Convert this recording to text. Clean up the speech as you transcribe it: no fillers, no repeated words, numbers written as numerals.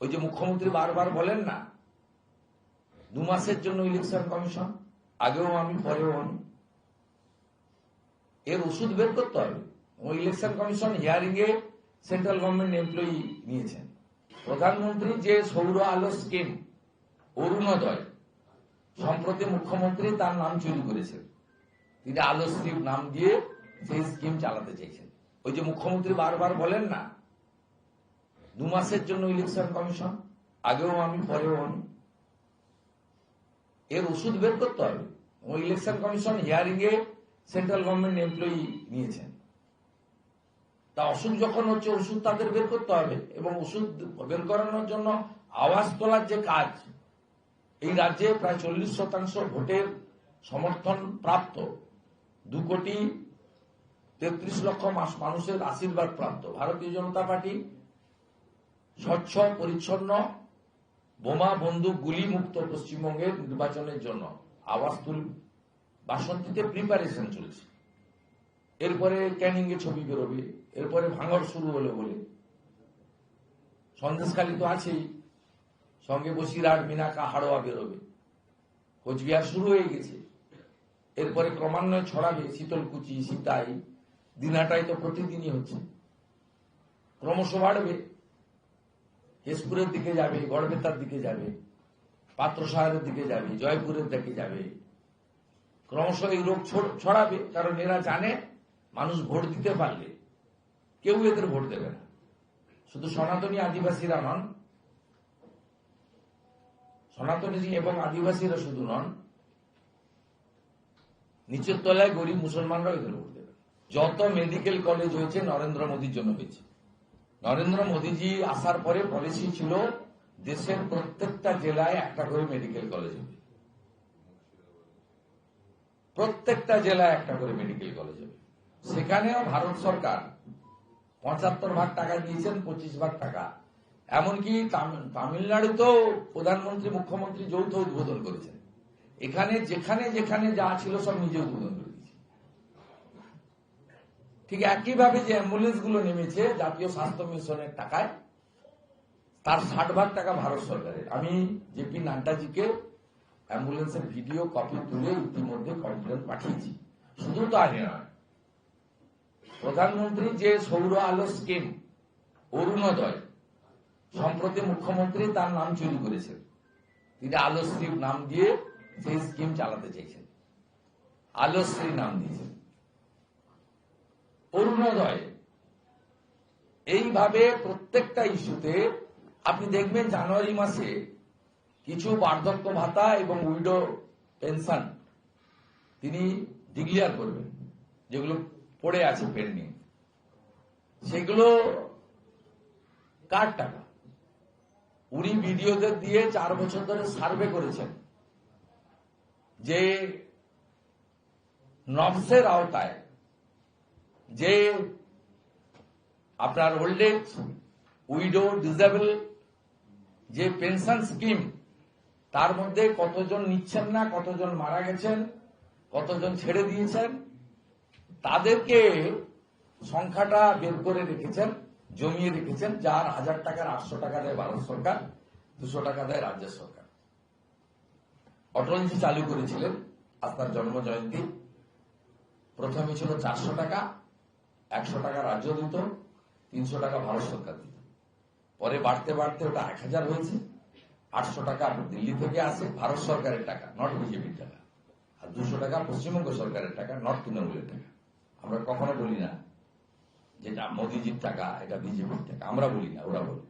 ওই যে মুখ্যমন্ত্রী বারবার বলেন না 2 মাসের জন্য ইলেকশন কমিশন, আগেও আমি পরেও আমি, এর ওষুধ বের করতে হবে। ওই election commission hearing a central government employee নিয়েছেন। প্রধানমন্ত্রী যে সৌর আলো স্কিম অরুণোদয়, সম্প্রতি মুখ্যমন্ত্রী তার নাম চুরি করেছেন, তিনি আলো স্কিম নাম দিয়ে সেই স্কিম চালাতে চাইছেন। ওই যে মুখ্যমন্ত্রী বারবার বলেন না 2 মাসের জন্য ইলেকশন কমিশন, আগেও আমি পরেও আমি, এর ওষুধ বের করতে হবে। ওই election commission hearing a central government employee নিয়েছেন। তা অসুখ যখন হচ্ছে ওষুধ তাদের বের করতে হবে, এবং ওষুধ বের করানোর জন্য আওয়াজ তোলার যে কাজ, এই রাজ্যে প্রায় 40% ভোটের সমর্থন প্রাপ্ত, 2,33,00,000 মানুষের আশীর্বাদ প্রাপ্ত ভারতীয় জনতা পার্টি স্বচ্ছ পরিচ্ছন্ন বোমা বন্দুক গুলি মুক্ত পশ্চিমবঙ্গের নির্বাচনের জন্য আওয়াজ তুলবে। বাসন্তীতে প্রিপারেশন চলছে, এরপরে ক্যানিং এ ছবি বেরোবে, এরপরে ভাঙড় শুরু হলো বলে, সন্দেশখালী তো আছেই, সঙ্গে বসিরহাট, মিনাকা, হাড়োয়া বেরোবে, কোচবিহার শুরু হয়ে গেছে, এরপরে ক্রমান্বয়ে ছড়াবে শীতলকুচি, সিতাই, দিনহাটায় তো প্রতিদিনই হচ্ছে, ক্রমশ বাড়বে, কেশপুরের দিকে যাবে, গড়বেতার দিকে যাবে, পাত্রসাহের দিকে যাবে, জয়পুরের দিকে যাবে, ক্রমশ এই রোগ ছড়াবে। কারণ এরা জানে মানুষ ভোট দিতে পারলে কেউ এদের ভোট দেবে না। শুধু সনাতনী আদিবাসীরা নন, সনাতনী এবং আদিবাসীরা শুধু নন, নিচের তলায় গরিব মুসলমানরাও এদের ভোট দেবে। যত মেডিকেল কলেজ হয়েছে নরেন্দ্র মোদীর জন্য হয়েছে। নরেন্দ্র মোদীজি আসার পরে পলিসি ছিল দেশের প্রত্যেকটা জেলায় একটা করে মেডিকেল কলেজ হবে, প্রত্যেকটা জেলায় একটা করে মেডিকেল কলেজ হবে। সেখানেও ভারত সরকার 75% টাকা দিয়েছেন, 25% টাকা, এমনকি তামিলনাড়ুতেও প্রধানমন্ত্রী মুখ্যমন্ত্রী যৌথ উদ্বোধন করেছেন। এখানে যেখানে যেখানে যা ছিল সব নিজে উদ্বোধন করে দিয়েছে। ঠিক একইভাবে যে অ্যাম্বুলেন্স গুলো নেমেছে জাতীয় স্বাস্থ্য মিশনের টাকায়, তার 60% টাকা ভারত সরকারের। আমি জেপি নাড্ডাজিকে অ্যাম্বুলেন্সের ভিডিও কপি তুলে ইতিমধ্যে কমপ্লেন পাঠিয়েছি। শুধু তাই নয়, প্রধানমন্ত্রী যে সৌর আলো স্কিম অরুণোদয়, সম্প্রতি মুখ্যমন্ত্রী তার নাম চুরি করেছেন, তিনি আলোশ্রী নাম দিয়ে সেই স্কিম চালাতে চাইছেন, আলোশ্রী নাম দিয়েছেন। অরুণোদয় এইভাবে প্রত্যেকটা ইস্যুতে আপনি দেখবেন জানুয়ারি মাসে কিছু বার্ধক্য ভাতা এবং উইডো পেনশন তিনি ডিক্লেয়ার করবেন, যেগুলো পড়ে আছে পেন্ডিং, সেগুলো কার টাকা? উনি বিডিওদের দিয়ে 4 বছর ধরে সার্ভে করেছেন যে নবসের আওতায় যে আপনার ওল্ড এজ, উইডো, ডিসেবল যে পেনশন স্কিম, তার মধ্যে কতজন নিচ্ছেন না, কতজন মারা গেছেন, কতজন ছেড়ে দিয়েছেন, তাদেরকে সংখ্যাটা বের করে রেখেছেন, জমিয়ে রেখেছেন, যার 1000 টাকার 800 টাকা দেয় ভারত সরকার, 200 টাকা দেয় রাজ্য সরকার। অটলজি চালু করেছিলেন আপনার জন্ম জয়ন্তী, প্রথমে ছিল 400 টাকা, 100 টাকা রাজ্য দিত, 300 টাকা ভারত সরকার দিত, পরে বাড়তে বাড়তে ওটা 1000 হয়েছে। 800 টাকা দিল্লি থেকে আসে, ভারত সরকারের টাকা, নট বিজেপির টাকা, আর 200 টাকা পশ্চিমবঙ্গ সরকারের টাকা, নট তৃণমূলের টাকা। আমরা কখনো বলি না যেটা মোদীজির টাকা, এটা বিজেপির টাকা, আমরা বলি না, ওরা বলে।